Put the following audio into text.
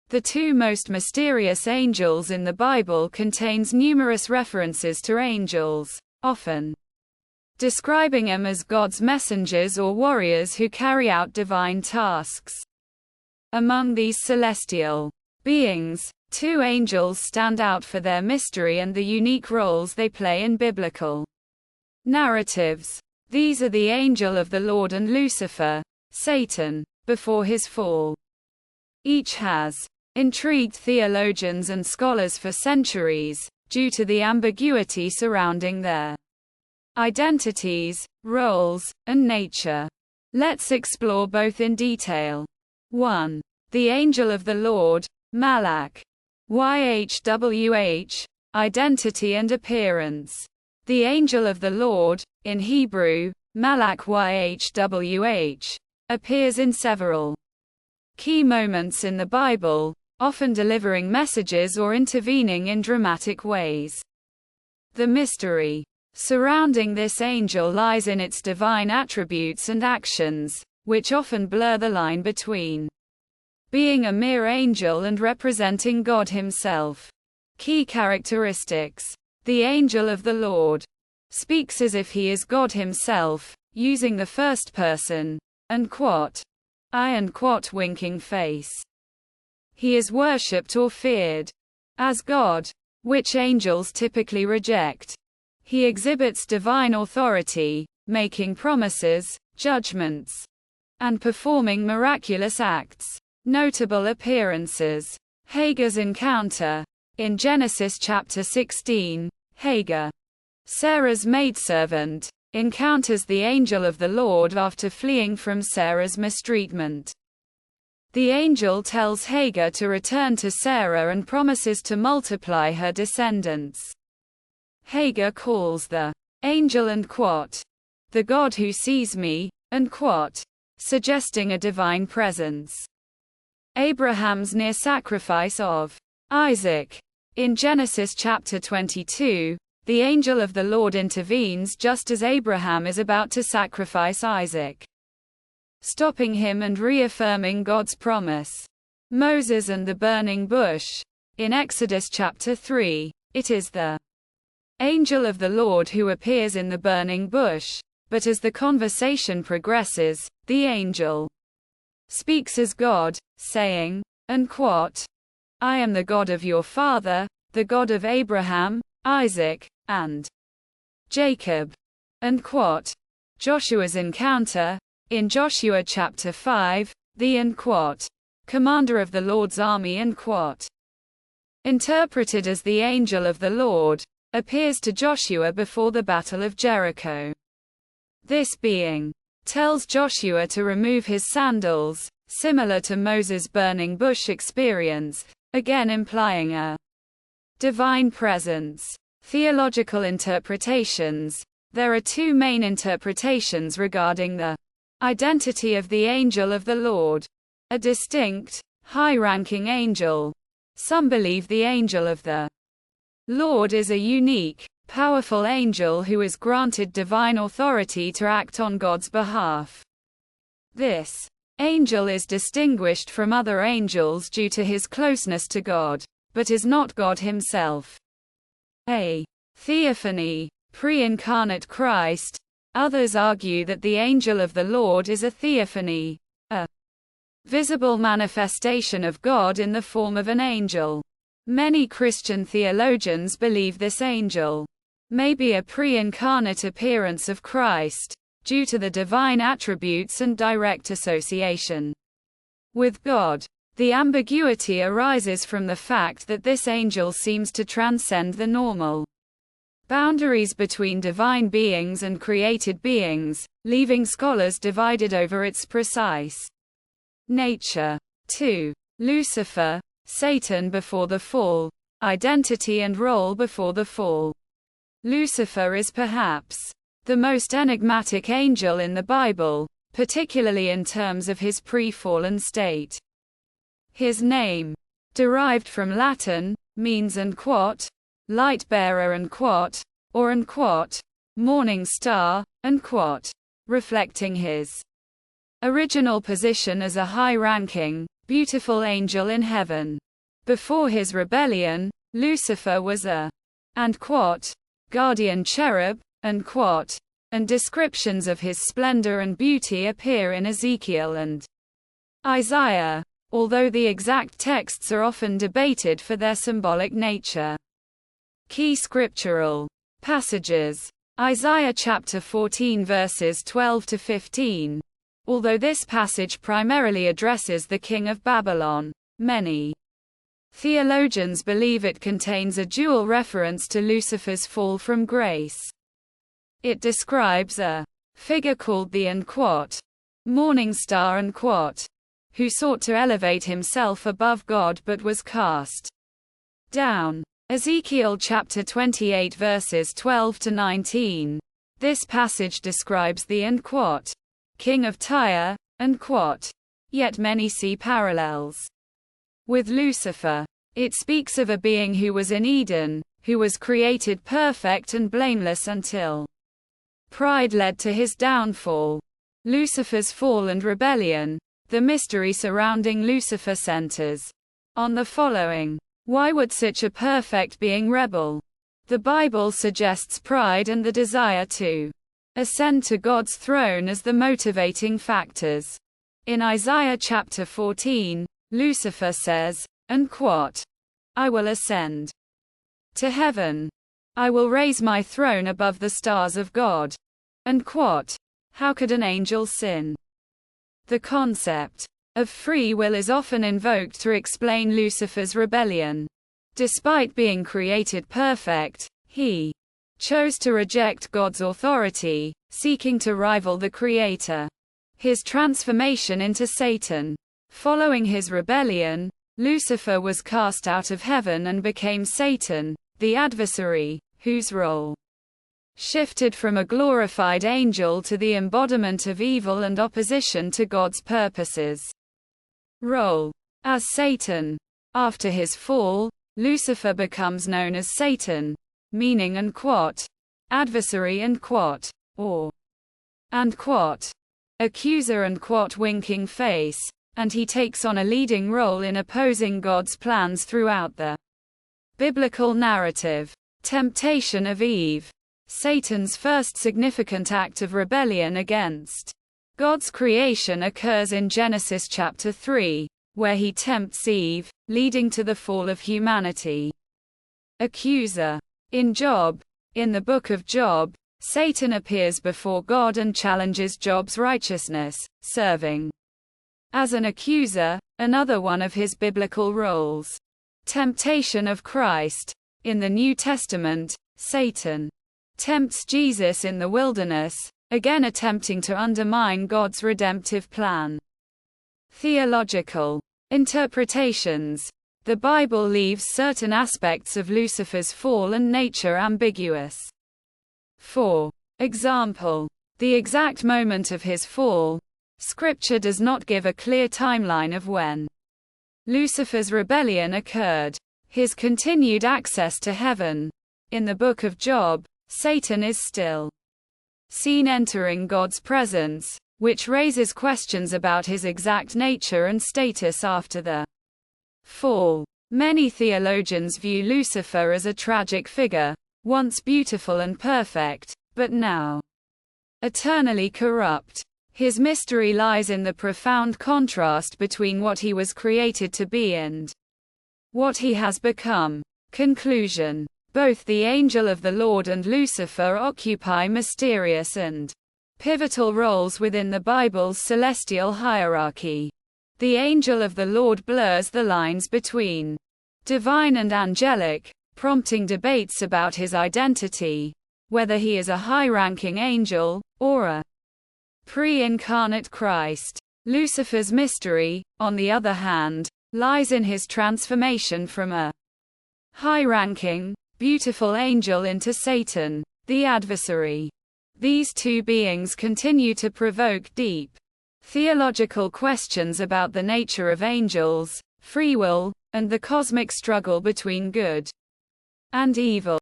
The two most mysterious angels in the Bible contains numerous references to angels, often describing them as God's messengers or warriors who carry out divine tasks. Among these celestial beings, two angels stand out for their mystery and the unique roles they play in biblical narratives. These are the angel of the Lord and Lucifer, Satan, before his fall. Each has intrigued theologians and scholars for centuries, due to the ambiguity surrounding their identities, roles, and nature. Let's explore both in detail. 1. The angel of the Lord, Malach. YHWH, identity and appearance. The angel of the Lord, in Hebrew, Malach YHWH, appears in several key moments in the Bible, often delivering messages or intervening in dramatic ways. The mystery surrounding this angel lies in its divine attributes and actions, which often blur the line between being a mere angel and representing God himself. Key characteristics. The angel of the Lord speaks as if he is God himself, using the first person, and I and winking face. He is worshipped or feared as God, which angels typically reject. He exhibits divine authority, making promises, judgments, and performing miraculous acts. Notable appearances. Hagar's encounter. In Genesis chapter 16, Hagar, Sarah's maidservant, encounters the angel of the Lord after fleeing from Sarah's mistreatment. The angel tells Hagar to return to Sarah and promises to multiply her descendants. Hagar calls the angel and the God who sees me, and suggesting a divine presence. Abraham's near sacrifice of Isaac. In Genesis chapter 22, the angel of the Lord intervenes just as Abraham is about to sacrifice Isaac, stopping him and reaffirming God's promise. Moses and the burning bush. In Exodus chapter 3, it is the angel of the Lord who appears in the burning bush, but as the conversation progresses, the angel speaks as God, saying, and I am the God of your father, the God of Abraham, Isaac, and Jacob. And Joshua's encounter. In Joshua chapter 5, the and commander of the Lord's army and interpreted as the angel of the Lord, appears to Joshua before the Battle of Jericho. This being tells Joshua to remove his sandals, similar to Moses' burning bush experience, again implying a divine presence. Theological interpretations. There are two main interpretations regarding the identity of the angel of the Lord. A distinct, high-ranking angel. Some believe the angel of the Lord is a unique, powerful angel who is granted divine authority to act on God's behalf. This angel is distinguished from other angels due to his closeness to God, but is not God himself. A theophany, pre-incarnate Christ. Others argue that the angel of the Lord is a theophany, a visible manifestation of God in the form of an angel. Many Christian theologians believe this angel may be a pre-incarnate appearance of Christ, due to the divine attributes and direct association with God. The ambiguity arises from the fact that this angel seems to transcend the normal boundaries between divine beings and created beings, leaving scholars divided over its precise nature. 2. Lucifer, Satan before the fall, identity and role before the fall. Lucifer is perhaps the most enigmatic angel in the Bible, particularly in terms of his pre-fallen state. His name, derived from Latin, means and light bearer and or and morning star, and reflecting his original position as a high-ranking, beautiful angel in heaven. Before his rebellion, Lucifer was a guardian cherub, and descriptions of his splendor and beauty appear in Ezekiel and Isaiah, although the exact texts are often debated for their symbolic nature. Key scriptural passages. Isaiah chapter 14 verses 12 to 15. Although this passage primarily addresses the king of Babylon, many theologians believe it contains a dual reference to Lucifer's fall from grace. It describes a figure called the morning star who sought to elevate himself above God but was cast down. Ezekiel chapter 28 verses 12 to 19. This passage describes the king of Tyre, yet many see parallels with Lucifer. It speaks of a being who was in Eden, who was created perfect and blameless until pride led to his downfall. Lucifer's fall and rebellion. The mystery surrounding Lucifer centers on the following. Why would such a perfect being rebel? The Bible suggests pride and the desire to ascend to God's throne as the motivating factors. In Isaiah chapter 14, Lucifer says, I will ascend to heaven. I will raise my throne above the stars of God. How could an angel sin? The concept of free will is often invoked to explain Lucifer's rebellion. Despite being created perfect, he chose to reject God's authority, seeking to rival the Creator. His transformation into Satan. Following his rebellion, Lucifer was cast out of heaven and became Satan, the adversary, whose role shifted from a glorified angel to the embodiment of evil and opposition to God's purposes. Role as Satan. After his fall, Lucifer becomes known as Satan, meaning adversary or accuser and winking face, and he takes on a leading role in opposing God's plans throughout the biblical narrative. Temptation of Eve. Satan's first significant act of rebellion against God's creation occurs in Genesis chapter 3, where he tempts Eve, leading to the fall of humanity. Accuser. In Job. In the book of Job, Satan appears before God and challenges Job's righteousness, serving as an accuser, another one of his biblical roles. Temptation of Christ. In the New Testament, Satan tempts Jesus in the wilderness, again attempting to undermine God's redemptive plan. Theological interpretations. The Bible leaves certain aspects of Lucifer's fall and nature ambiguous. For example, the exact moment of his fall. Scripture does not give a clear timeline of when Lucifer's rebellion occurred. His continued access to heaven. In the book of Job, Satan is still seen entering God's presence, which raises questions about his exact nature and status after the fall. Many theologians view Lucifer as a tragic figure, once beautiful and perfect, but now eternally corrupt. His mystery lies in the profound contrast between what he was created to be and what he has become. Conclusion. Both the angel of the Lord and Lucifer occupy mysterious and pivotal roles within the Bible's celestial hierarchy. The angel of the Lord blurs the lines between divine and angelic, prompting debates about his identity, whether he is a high-ranking angel, or a pre-incarnate Christ. Lucifer's mystery, on the other hand, lies in his transformation from a high-ranking, beautiful angel into Satan, the adversary. These two beings continue to provoke deep theological questions about the nature of angels, free will, and the cosmic struggle between good and evil.